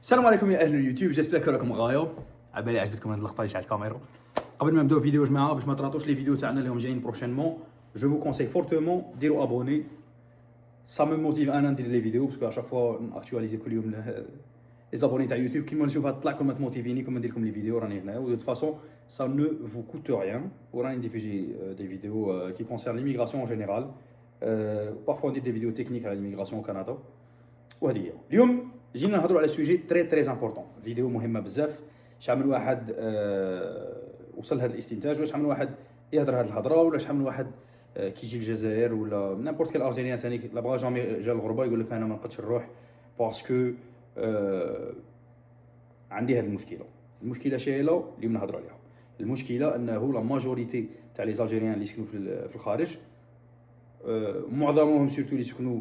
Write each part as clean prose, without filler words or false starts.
السلام عليكم يا اهل اليوتيوب، جيسبر راكم غايو. عبالي عجبتكم هاد اللقطه اللي شعل الكاميرا. قبل ما نبداو فيديو جماعه باش ما تراطوش لي فيديو تاعنا اللي هم جايين بروشينمون، جو فو كونساي فورتومون ديروا ابوني. سا مي موتيف انا ندير لي فيديو باسكو اشاك فوا ناكtualiser كل يوم لي زابوني تاع يوتيوب. كيما نشوفها تطلع كما تموتيفيني كما ندير لكم لي فيديو راني هنا. و دو فاصون سا نو فو كوت ريان، وراني نديفيجي دي فيديو كي كونسيرن ليميغراسيون اون جينيرال. بارفوا ندير دي فيديو تكنيك على ليميغراسيون كندا. وهذه هي اليوم جينا نهضروا على سوجي تري امبورطون، فيديو مهمه بزاف. شحال من واحد وصل هذا الاستنتاج، واش من واحد يهضر هذه الهضره، ولا شحال من واحد كيجي الجزائر ولا نيمبورت كيل ارجينيان ثاني لا بغا جامي جا الغربه يقول لك انا ما نقدش نروح باسكو عندي هذه المشكله شايله اللي نهضروا عليها. المشكله انه لا ماجوريتي تاع لي زالجيريان اللي يسكنوا في الخارج، معظمهم سورتو اللي يسكنوا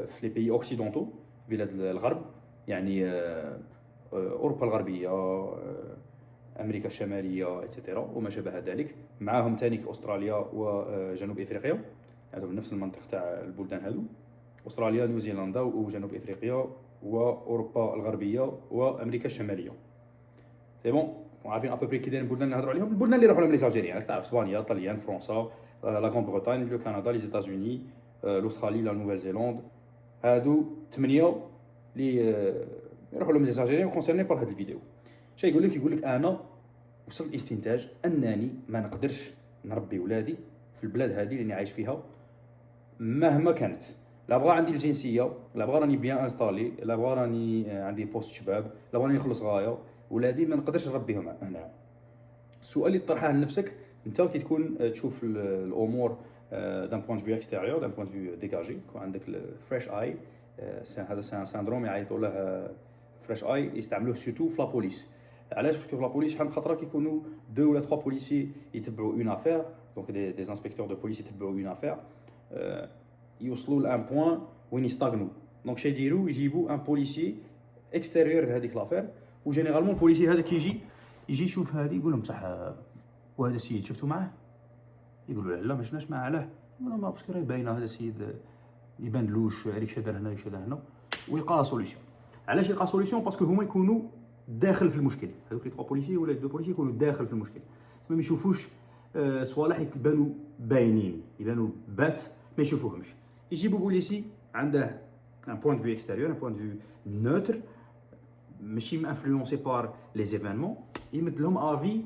في لي بيي اوكسيدونتو، بلاد الغرب، يعني اوروبا الغربيه، امريكا الشماليه اتسيتيرا وما شابه ذلك. معاهم ثاني استراليا وجنوب افريقيا، هذو نفس المنطق تاع البلدان هذو، استراليا نيوزيلندا وجنوب افريقيا واوروبا الغربيه وامريكا الشماليه. سي بون عارفين ابوبري كي دايرين البلدان اللي نهضروا عليهم، البلدان اللي يروحوا لهم لي زالجيريان. راك تعرف اسبانيا، طليان، فرنسا، لا غران بريطانيا، لو كندا، لي زيتازوني، الاسترالي، لا نوفيل زيلاند. هادو 8 اللي يروحوا لهم لي زالجيريان كونسيرني بار هاد الفيديو. شي يقول لك انا وصلت استنتاج انني ما نقدرش نربي ولادي في البلاد هذه اللي عايش فيها مهما كانت. لا بغا عندي الجنسيه، لا بغا راني بيان انستالي، لا بغا راني عندي بوست شباب، لا بغا راني نخلص غايه، ولادي ما نقدرش نربيهم هنا. السؤال اللي تطرحه لنفسك انت كي تكون تشوف الامور دان بوين فيو اكستيريور، دان بوين فيو ديجاجي، يكون عندك الفريش اي. هذا ساندروم يعيطوا له فريش اي، يستعملوه سورتو في لابوليس. علاش؟ باسكو في لابوليس شحال من خطره كيكونوا دو ولا 3 بوليسي يتبعوا اون افير، دونك دي انسبكتور دو بوليس يتبعوا اون افير، يوصلوا لان بوين وين يستاغنوا. دونك شي يديروا يجيبوا ان بوليسي اكستيريور لهذيك لافير، وجينيرالمون البوليسي هذا كيجي يشوف هذه يقول لهم صح وهذا السيد شفتوا معاه؟ يقولوا له لا ما شفناش معاه. علاه؟ يقولوا ما باسكو راه باينه هذا السيد يبان لوش هذيك شادر هنا هذيك شادر هنا، ويلقى سوليسيون. علاش يلقى سوليسيون؟ باسكو هما يكونوا داخل في المشكل، هذوك لي 3 بوليسي ولا 2 بوليسي يكونوا داخل في المشكل، ما يشوفوش صوالح يبانوا باينين، يبانوا بات ما يشوفوهمش. يجيبوا بوليسي عنده ان بوين فيو اكستيريور، ان بوين فيو نوتر، ماشي انفلونسي بار لي زيفينمون، يمد لهم افي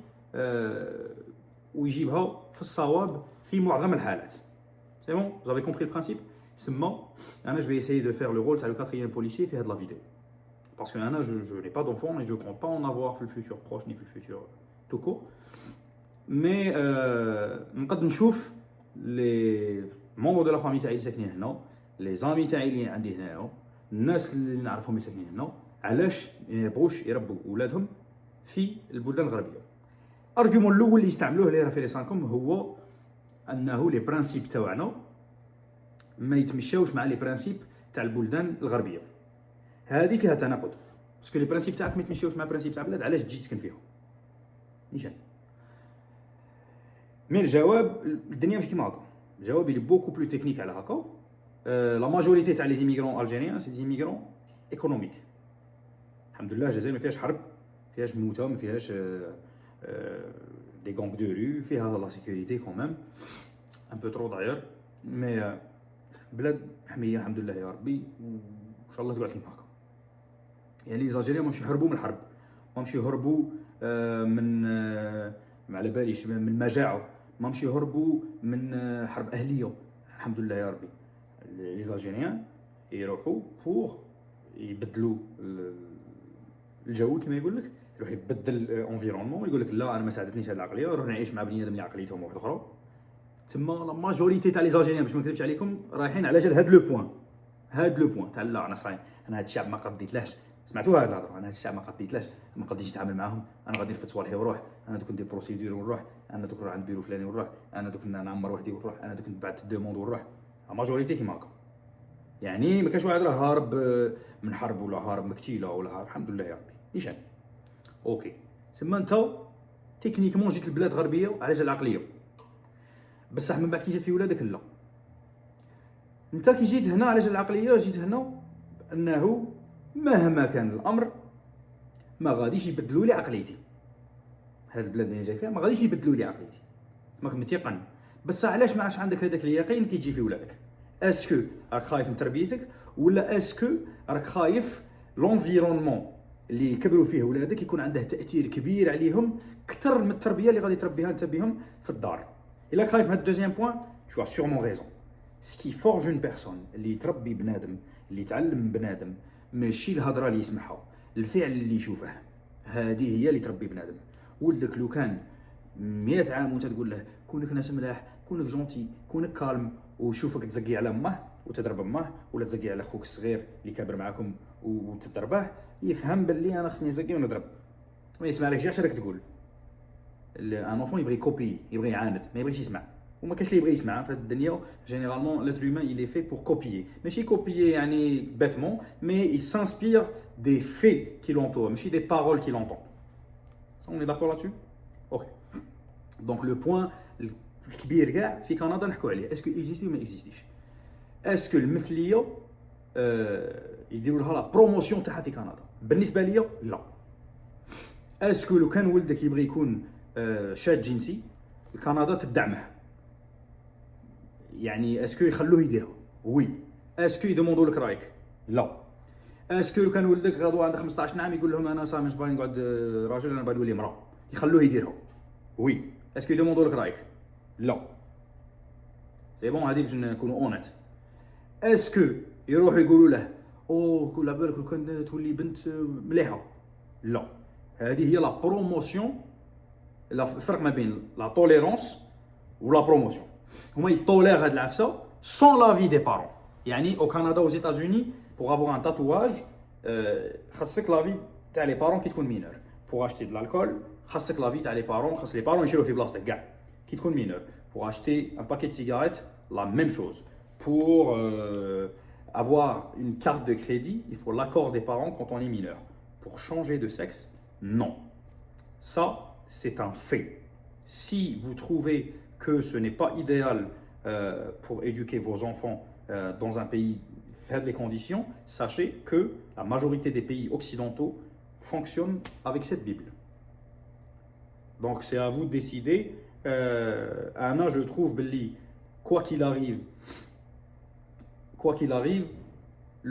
ويجيبها في الصواب في معظم الحالات. سي بون vous avez compris le principe. سما انا جو في essayer de faire le rôle تاع le quatrième policier في هاد لا فيديو، parce que انا je n'ai pas d'enfant et je compte pas en avoir في الفيتور proche ni في الفيتور tout court. مي نقدر نشوف لي مونبر دو لا فامي تاعي اللي ساكنين هنا، لي زامي تاعي اللي عندي هنا، الناس اللي نعرفهم اللي ساكنين هنا، علاش يبغوش يربوا ولادهم في البلدان الغربيه. ارغيومون الاول اللي يستعملوه اللي راه في ليسانكم هو انه لي برانسيب تاعنا ما يتمشاوش مع لي برانسيب تاع البلدان الغربيه. هذه فيها تناقض، باسكو لي برانسيب تاعك ما يتمشاوش مع برانسيب تاع بلاد، علاش تجي تسكن فيها؟ نيشان. مي الجواب الدنيا مش كيما هكا، الجواب اللي بوكو بلو تكنيك على هكا. لا ماجوريتي تاع لي زيميغرون الجيريان سي زيميغرون ايكونوميك. الحمد لله الجزائر ما فيهاش حرب، ما فيهاش موتى، ما فيهاش دي غونغ دو رو، فيها لا سيكوريتي كومام ان بو ترو داير. مي بلاد محميه الحمد لله يا ربي، وان شاء الله تقعد كيما هكا. يعني لي زالجيريان ماشي يهربوا من الحرب، ماشي يهربوا من ما على باليش من المجاعه، ماشي يهربوا من حرب اهليه. الحمد لله يا ربي لي زالجيريان يروحوا بور يبدلوا الجو كما يقول لك، يروح يبدل الانفيرونمون، يقول لك لا انا ما ساعدتنيش هذه العقليه، نروح نعيش مع بني ادم اللي عقليتهم واحده اخرى. تما لا ماجوريتي تاع لي زالجيريان باش ما نكذبش عليكم رايحين على جال هاد لو بوين، هاد لو بوين تاع لا انا صايم، انا هاد الشعب ما قديتلاش. سمعتوها هاد الهضره، انا هاد الشعب ما قديتلاش، ما قديتش نتعامل معاهم، انا غادي نرفد صوالحي ونروح، انا دوك ندير بروسيدور ونروح، انا دوك نروح عند بيرو فلاني ونروح، انا دوك نعمر وحدي ونروح، انا دوك نبعث دوموند ونروح. لا ماجوريتي كيما هكا. يعني ما كاش واحد راه هارب من حرب ولا هارب مقتيله ولا هارب، الحمد لله يا ربي. نيشان اوكي. سما انت تكنيكمون جيت لبلاد غربيه على جال العقليه، بصح من بعد كي جات في ولادك لا. انت كي جيت هنا على جال العقليه، جيت هنا انه مهما كان الامر ما غاديش يبدلوا لي عقليتي. هاد البلاد اللي جاي فيها ما غاديش يبدلوا لي عقليتي، ماك متيقن. بس علاش ما عادش عندك هذاك اليقين كي تجي في ولادك؟ اسكو راك خايف من تربيتك، ولا اسكو راك خايف لونفيرونمون اللي يكبروا فيه ولادك يكون عنده تاثير كبير عليهم اكثر من التربيه اللي غادي تربيها انت بهم في الدار؟ الا خايف من هاد الدوزيام بوين تو as sûrement raison. سكي فورج اون بيرسون اللي يتربي بنادم، اللي يتعلم بنادم، ماشي الهضره اللي يسمعها، الفعل اللي يشوفه، هذه هي اللي تربي بنادم. ولدك لو كان 100 عام وانت تقول له كونك ناس ملاح، كونك جونتي، كونك كالم، وشوفك تزقي على امه وتضرب امه، ولا تزقي على خوك الصغير اللي كابر معاكم وتضربه، يفهم باللي انا خصني نزقي ونضرب. ما يسمع لك اش راك تقول. ان انفون يبغي كوبي، يبغي يعاند، ما يبغيش يسمع. وما كاش اللي يبغي يسمع في هذه الدنيا. جينيرالمون لاتر هيومان il est fait pour copier، ماشي كوبيي يعني بيتمون، مي il s'inspire des faits qui l'entourent، ماشي des paroles qui l'entendent. Ça on est d'accord là-dessus? OK. Donc le point الكبير كاع في كندا نحكوا عليه، اسكو اكزيستي ولا ما اكزيستيش؟ اسكو المثليه يديروا لها لا بروموسيون تاعها في كندا؟ بالنسبه ليا لا. اسكو لو كان ولدك يبغي يكون شاد جنسي كندا تدعمه؟ يعني اسكو يخلوه يديرها؟ وي. اسكو يدوموندو لك رايك؟ لا. اسكو لو كان ولدك غدوه عنده 15 عام يقول لهم انا صافي مش باغي نقعد راجل، انا باغي نولي امراه، يخلوه يديرها؟ وي. اسكو يدوموندو لك رايك؟ لا. سي بون، هادي باش نكونوا اونيت. اسكو يروحوا يقولوا له او كل بالك لو كان تولي بنت مليحه؟ لا. هذه هي لا بروموسيون. الفرق ما بين لا توليرونس ولا بروموسيون. هما يطولير هاد العفسه سون لافي دي بارون. يعني او كندا وزي ايتازوني بوغ افوار ان تاتواج خاصك لافي تاع لي بارون كي تكون مينور. بوغ اشتي دو الكول خاصك لافي تاع لي بارون، خاص لي بارون يشيرو في بلاصتك كاع كي تكون مينور. Pour acheter un paquet de cigarettes, la même chose. Pour avoir une carte de crédit, il faut l'accord des parents quand on est mineur. Pour changer de sexe, non. Ça, c'est un fait. Si vous trouvez que ce n'est pas idéal pour éduquer vos enfants dans un pays fait les conditions, sachez que la majorité des pays occidentaux fonctionnent avec cette Bible. Donc c'est à vous de décider. Anna, je trouve Billy, quoi qu'il arrive,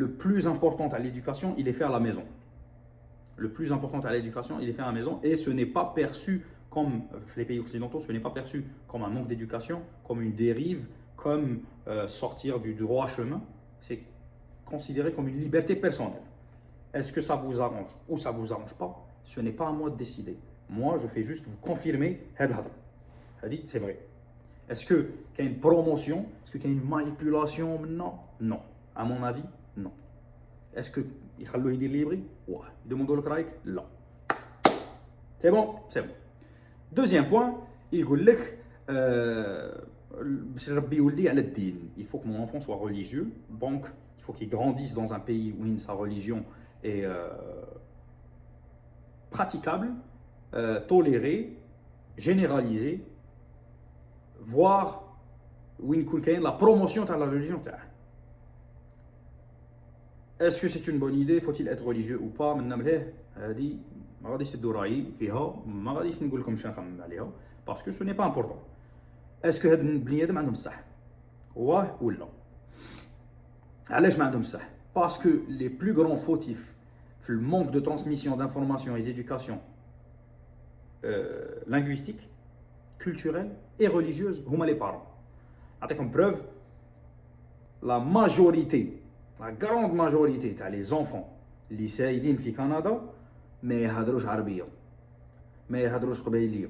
le plus important à l'éducation, il est fait à la maison. Le plus important à l'éducation, il est fait à la maison, et ce n'est pas perçu comme les pays occidentaux, ce n'est pas perçu comme un manque d'éducation, comme une dérive, comme sortir du droit chemin. C'est considéré comme une liberté personnelle. Est-ce que ça vous arrange ou ça vous arrange pas? Ce n'est pas à moi de décider. Moi, je fais juste vous confirmer هاد الهضره. C'est vrai. Est-ce qu'il y a une promotion? Est-ce qu'il y a une manipulation? Non. À mon avis, non. Est-ce qu'il يخلوه يدير لي يبغي؟ Ouais. يدوموندو لك رايك؟ لا. C'est bon. Deuxième point, يقول لك باش نربي ولدي على الدين. Il faut que mon enfant soit religieux. Donc, il faut qu'il grandisse dans un pays où sa religion est praticable, tolérée, généralisée, voire وين يكون كاين la promotion تاع la religion تاعه. Est-ce que c'est une bonne idée? Faut-il être religieux ou pas? من مليه هذه ما غاديش تدو رايي فيها، ما غاديش نقول لكم شنو نخمم عليها parce que ce n'est pas important. Est-ce que هاد البني ادم عندهم الصح؟ واه ولا؟ علاش ما عندهم الصح؟ Parce que les plus grands fautifs في le manque de transmission d'information et d'éducation linguistique, culturelle et religieuse هما les parents. نعطيكم preuve. La grande majorité تاع les enfants اللي سايدين في كندا ما يهضروش عربيه، ما يهضروش قبيليه،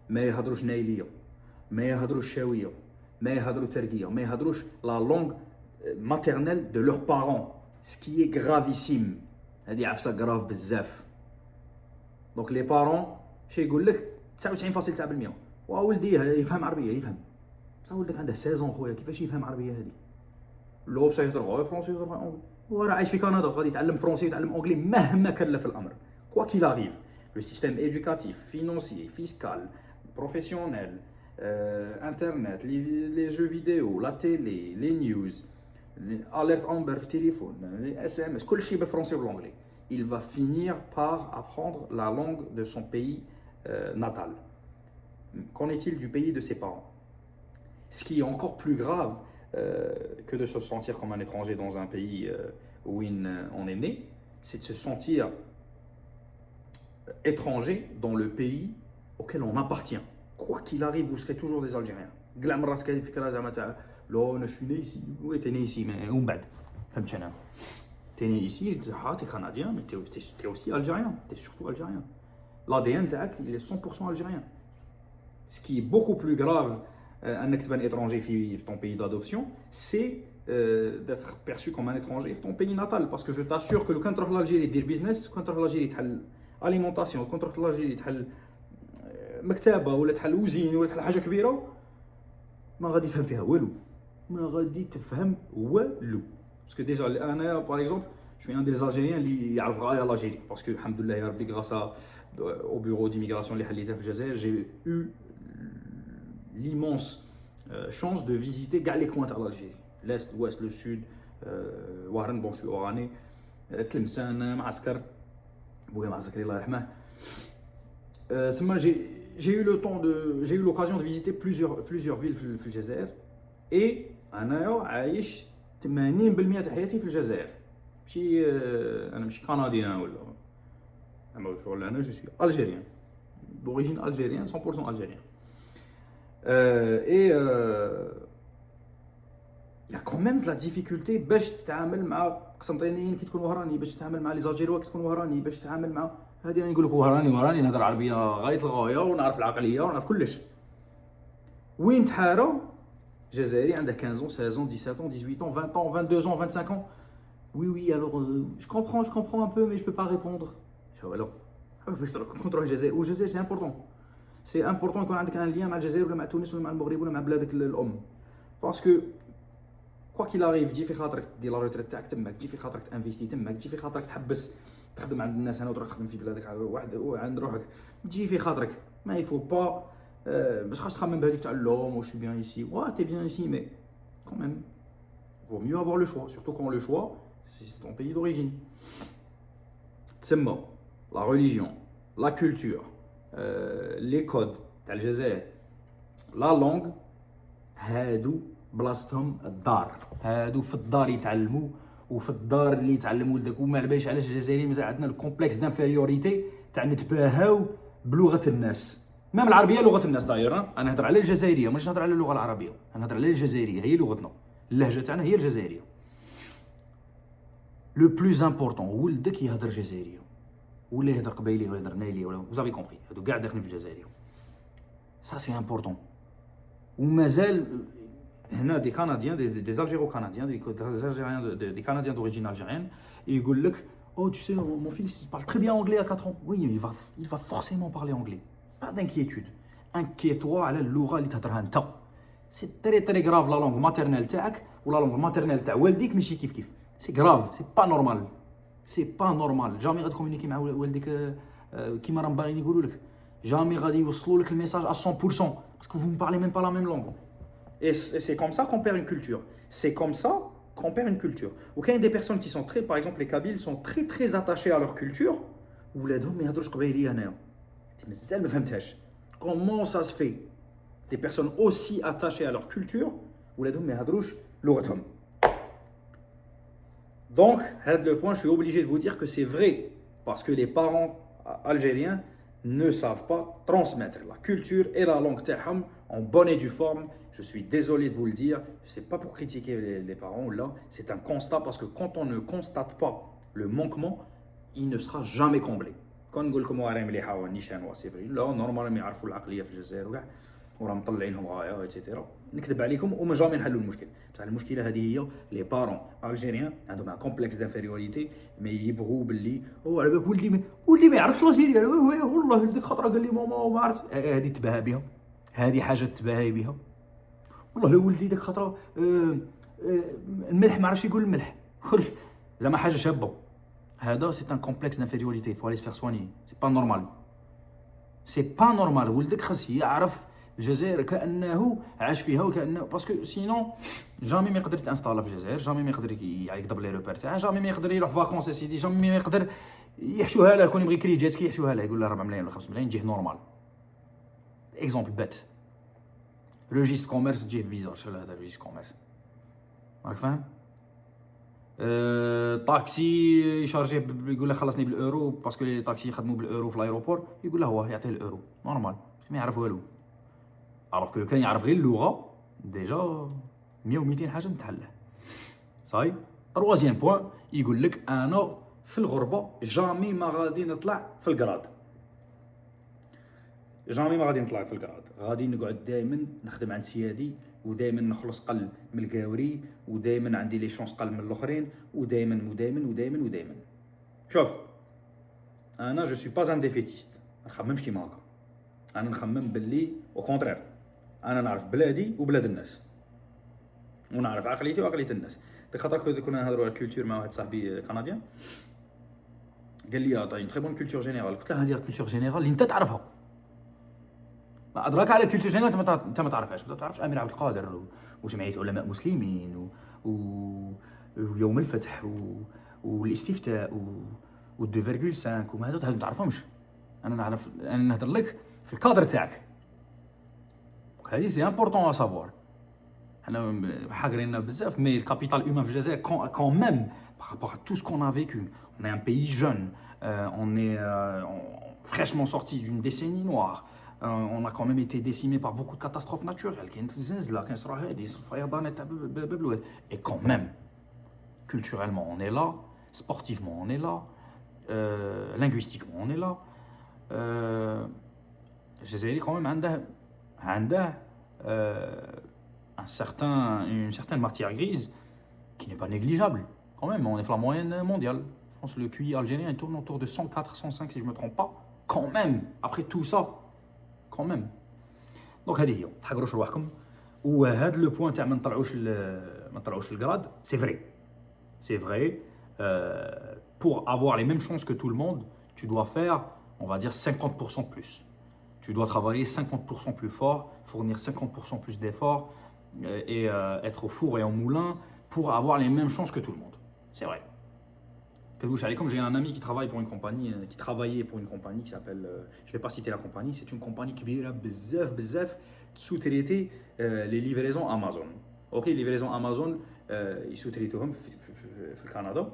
ما يهضروش نايليه، ما يهضروش شاويه، ما يهضروا تركيه، ما يهضروش la langue maternelle de leurs parents, ce qui est gravissime. هذه عفسه grave بزاف. دونك لي بارون شي يقول لك 99.9% ولدي يفهم عربيه، يفهم. بصح ولدك عنده 16 خويا، كيفاش يفهم عربيه هذه؟ لو بصح يهضر غير فرونسي يهضر انجلي. هو راه عايش في كندا غادي يتعلم فرونسي ويتعلم انجلي مهما كلف الامر. Quoi qu'il arrive, le système éducatif, financier, fiscal, professionnel, internet, les jeux vidéo, la télé, les news, les alertes Amber في التليفون, les SMS, كل شيء بالفرنسي والانجلي. il va finir par apprendre la langue de son pays natal. Qu'en est-il du pays de ses parents? Ce qui est encore plus grave que de se sentir comme un étranger dans un pays où on est né, c'est de se sentir étranger dans le pays auquel on appartient. Quoi qu'il arrive, vous serez toujours des Algériens. Glam ras كاين فكره زعما تاع لا انا شو né ici. Oui, t'es né ici mais ومن بعد فهمت انا. T'es né ici, t'es canadien mais t'es aussi algérien, t'es surtout algérien. L'ADN تاعك il est 100% algérien. Ce qui est beaucoup plus grave انك تبان étranger في ton pays d'adoption, c'est d'être perçu comme un étranger في ton pays natal parce que je t'assure que لو كان تروح لالجيري دير بيزنس، كان تروح لالجيري تحل اليمونطاسيون، كان تروح لالجيري تحل مكتبه ولا تحل وزين ولا تحل حاجه كبيره، ما غادي تفهم فيها والو، ما غادي تفهم والو. باسكو ديجا انا باغ اكزومبل جو ان دي الجيريان اللي يعرف غايه لالجيري باسكو الحمد لله يا ربي غراسا او بيرو ديميغراسيون اللي حليتها في الجزائر جي او l'immense chance de visiter كاع لي كوان تاع الجيري، l'est, l'ouest, le sud, وهران بون شو اوراني، تلمسان، معسكر بويا معسكري الله يرحمه. سما j'ai eu l'occasion de visiter plusieurs villes في الجزائر، et انايا عايش 80% تاع حياتي في الجزائر. ماشي انا ماشي كنديان ولا اما شغل، انا جو سوي الجيريان d'origine algérienne 100% algérien. Et il y a quand même de la difficulté باش تتعامل مع قسنطينيين كي تكون وهراني، باش تتعامل مع لي زالجيروا كي تكون وهراني، باش تتعامل مع هادي راني نقول لك وهراني نهضر عربيه غايه الغايه ونعرف العقليه ونعرف كلش. وين تحارى جزائري عنده 15 ans 16 ans 17 ans 18 ans 20 ans 22 ans 25 ans. Oui alors je comprends un peu mais je peux pas répondre. alors كنت تروح الجزائر، والجزائر سي امبورطون، سي امبورطون يكون عندك ان ليان مع الجزائر ولا مع تونس ولا مع المغرب ولا مع بلادك الام، باسكو كوا كيل اريف تجي في خاطرك دير لا روتريت تاعك تماك، تجي في خاطرك تانفيستي تماك، تجي في خاطرك تحبس تخدم عند الناس هنا وتروح تخدم في بلادك واحد عند روحك، تجي في خاطرك ما يفو با باش خاص تخمم بهذيك تاع لا مو شي بيان ايسي، وا تي بيان ايسي مي quand même vaut mieux avoir le choix, surtout quand le choix c'est ton pays d'origine. تسمى la religion, la culture, les codes تاع الجزائر، la langue، هادو بلاصتهم الدار، هادو في الدار يتعلموا وفي الدار اللي يتعلموا ولدك. وما على باليش علاش الجزائريين مازال عندنا الكومبلكس دانفيريوريتي تاع نتباهاو بلغه الناس، مام العربيه لغه الناس داير. انا نهضر على الجزائريه ماشي نهضر على اللغه العربيه، انا نهضر على الجزائريه، هي لغتنا، اللهجه تاعنا هي الجزائريه. لو بلوز امبورطون ولدك يهضر جزائريه ولا يهضر قبايلي ولا يهضر نايلي ولا وزافي كومبري، هادو كاع داخلين في الجزائريه، سا سي امبورطون. ومازال هنا دي كنديان دي زالجيرو كنديان دي كنديان d'origine algérienne يقول لك oh tu sais mon fils il parle très bien anglais à 4 ans. Oui, il va forcément parler anglais, pas d'inquiétude. inquiète-toi على اللغه اللي تهضرها انت. سي تري تري غراف لا لونغ ماتيرنيل تاعك ولا لونغ ماتيرنيل تاع والديك ماشي كيف سي غراف، سي با نورمال، سي با نورمال. جامي غادي تكومونيكي مع والديك كيما راهم باغيين يقولوا لك، جامي غادي يوصلوا لك الميساج à 100% parce que vous ne parlez même pas la même langue. Et c'est comme ça qu'on perd une culture. C'est comme ça qu'on perd une culture. Ou quand il y a des personnes qui sont très, par exemple les Kabyles, sont très très attachés à leur culture. ولادهم ما يهضروش قبايليه هنايا. مازال ما فهمتهاش. Comment ça se fait? Des personnes aussi attachées à leur culture, ولادهم ما يهضروش لغتهم. Donc, à ce point, je suis obligé de vous dire que c'est vrai parce que les parents algériens ne savent pas transmettre la culture et la langue تاعهم en bonne et due forme. Je suis désolé de vous le dire, c'est pas pour critiquer les parents là, c'est un constat parce que quand on ne constate pas le manquement, il ne sera jamais comblé. كون نقول لكم وراهم مليحه ونيشان واسيفري لا نورمال ما يعرفوا العقليه في الجزائر وكاع وراهم مطلعينهم غايه ايتترا، نكذب عليكم وما جامي نحلوا المشكل. بصح المشكله هذه هي لي بارون الجيريان عندهم ان كومبلكس دانفيريوريتي، ما يبغوا باللي هو على بالك ولدي ما يعرفش الجيريان، والله ديك خطره قال لي ماما ما عرفت. هذه تباهى بها، هذه حاجه تباهي بها. والله لو ولدي ديك خطره الملح ما عرفش يقول الملح زعما حاجه شابه. هذا سي ان كومبلكس دانفيريوريتي، فو الي سفير سواني، سي با نورمال، سي با نورمال. ولدك خاص يعرف الجزائر كانه عاش فيها وكانه، باسكو سينون جامي ما يقدر يتانستالا في الجزائر، جامي ما يقدر يقضب لي روبير تاعه، جامي ما يقدر يروح فاكونس سيدي، جامي ما يقدر يحشوها له كون يبغي يكري جيتسكي يحشوها له يقول له 4 ملايين ولا 5 ملايين يجيه نورمال. اكزومبل بات ريجيست كوميرس تجيه بيزار. شحال هذا ريجيست كوميرس راك فاهم؟ طاكسي يشارجيه يقول له خلصني بالاورو باسكو لي طاكسي يخدموا بالاورو في الايروبور يقول له هو يعطيه الاورو نورمال ما يعرف والو. عرف كل كان يعرف غير اللغه ديجا 100 و 200 حاجه نتحل. صاي تروازيام بوين يقول لك انا في الغربه جامي ما غادي نطلع في الكراد. جامي ما غادي نطلع في الكراد. غادي نقعد دائما نخدم عند سيادي ودائما نخلص قل من الكاوري ودائما عندي لي شونس قل من الاخرين ودائما ودائما ودائما ودائما. شوف انا جو سوي با ان ديفيتيست ما نخممش كيما هكا. انا نخمم باللي او كونترير انا نعرف بلادي وبلاد الناس ونعرف عقليتي وعقليه الناس. ديك خاطر كنا نهضروا على الكولتور مع واحد صاحبي كنديان قال لي عطاني تري بون كولتور جينيرال. قلت له هذه الكولتور جينيرال اللي انت تعرفها ما ادراك على الكولتور جينيرال انت ما تعرفهاش. ما تعرفش امير عبد القادر وجمعيه علماء مسلمين ويوم الفتح والاستفتاء و2.5 وما هذا ما تعرفهمش. انا نعرف انا نهضر لك في الكادر تاعك. هذه سي امبورطون ا سافوار. حنا حاقرينا بزاف مي الكابيتال هيومان في الجزائر كون ميم بارابور ا تو سو كون ا فيكو on est un pays jeune, on est fraîchement sorti d'une décennie noire. On a quand même été décimé par beaucoup de catastrophes naturelles. Et quand même, culturellement, on est là, sportivement, on est là, linguistiquement, on est là. الجزائري quand même عنده une certaine matière grise qui n'est pas négligeable. Quand même, on est la moyenne mondiale. Je pense que le QI algérien il tourne autour de 104, 105 si je ne me trompe pas. Quand même, après tout ça, quand même. Donc هذه هي تحقروش رواحكم. وهذا لو بوين تاع ما نطلعوش الجراد سي فري. C'est vrai, pour avoir les mêmes chances que tout le monde, tu dois faire, on va dire, 50% de plus. Tu dois travailler 50% plus fort, fournir 50% plus d'efforts et être au four et au moulin pour avoir les mêmes chances que tout le monde. C'est vrai. Comme j'ai un ami qui travaille pour une compagnie, qui travaillait pour une compagnie qui s'appelle, je ne vais pas citer la compagnie, c'est une compagnie qui a bzaf sous-traité les livraisons Amazon. Ok, les livraisons Amazon, ils sous-traitouهم في الكندا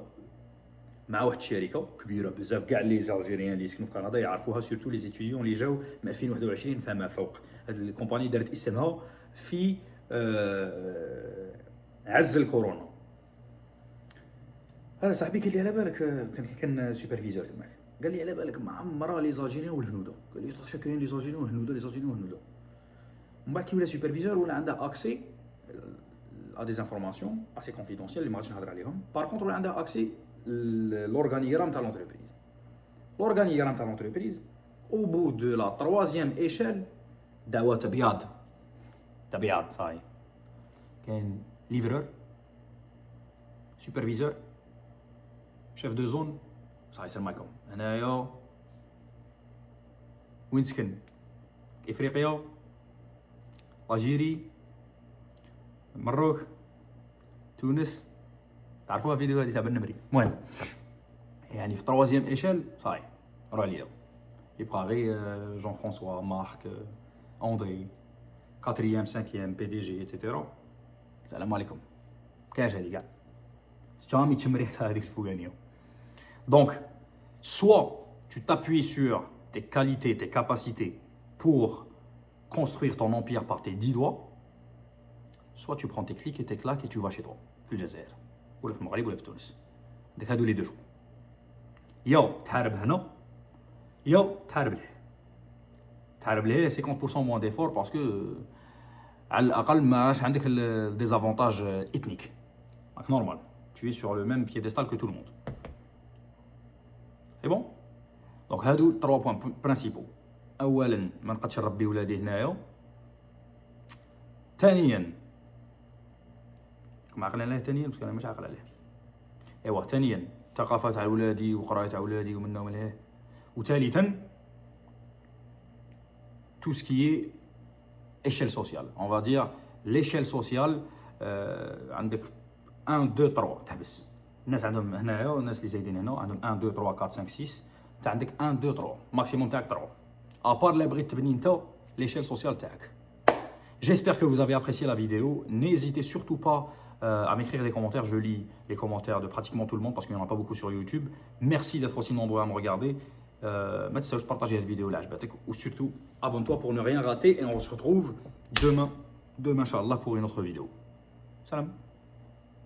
مع واحد الشركه كبيره بزاف. كاع لي زالجيريان اللي يسكنوا في كندا يعرفوها سورتو لي زيتيديون اللي جاو من 2021 فما فوق. هذه الكومباني دارت اسمها في عز الكورونا. هذا صاحبي قال لي على بالك كان سوبرفيزور تماك قال لي على بالك معمره لي زالجيريان والهنوده. قال لي شكاين لي زالجيريان والهنوده لي زالجيريان والهنوده. من بعد كي ولا سوبرفيزور ولا عنده اكسي à des informations assez confidentielles اللي ما غاديش نهضر عليهم. Par contre ولا عنده اكسي l'organigramme تاع l'entreprise. L'organigramme تاع l'entreprise au bout de la troisième échelle دعوة تبياض صاي. كاين livreur, superviseur, chef de zone صاي سلام عليكم. هنايا وين تسكن؟ افريقيا، الجيري، مروك، تونس. تعرفوها فيديو هذه تاع بن نمري. المهم يعني في تروازيام ايشيل صاي راه ليا يبقى غير جون فرانسوا مارك اندري كاتريام سانكيام بي دي جي ايتترا. السلام عليكم. كاش هذه كاع جامي تشم ريحتها هذيك الفوقانيه. دونك soit tu t'appuies sur tes qualités, tes capacités pour construire ton empire par tes 10 doigts, soit tu prends tes clics et tes claques et tu vas chez toi في الجزائر ولا في المغرب ولا في تونس. داك هادو لي دو جو يا تحارب هنا يا تحارب ليه. تحارب ليه 50% موان ديفور باسكو على الاقل ما راش عندك ديزافونتاج اثنيك. دونك نورمال tu es sur le même piédestal que tout le monde. C'est bon. دونك هادو 3 بوين برينسيبو. اولا ما نقدش نربي ولادي هنايا. ثانيا ما عقلنا عليه ثانيا باسكو انا مش عاقل عليه. ايوا ثانيا ثقافه تاع ولادي وقرايه تاع ولادي ومنه ومن. وثالثا tout ce qui est échelle sociale. On va dire l'échelle sociale عندك 1 2 3 تحبس. الناس عندهم هنايا والناس اللي زايدين هنا عندهم 1 2 3 4 5 6. انت عندك 1 2 3 ماكسيموم تاعك 3 ابار لا بغيت تبني انت ليشيل سوسيال تاعك. J'espère que vous avez apprécié la vidéo. N'hésitez surtout pas à m'écrire des commentaires. Je lis les commentaires de pratiquement tout le monde parce qu'il n'y en a pas beaucoup sur YouTube. Merci d'être aussi nombreux à me regarder. Je partage cette vidéo là, ou surtout abonne-toi pour ne rien rater et on se retrouve demain, Inch'Allah, pour une autre vidéo. Salam.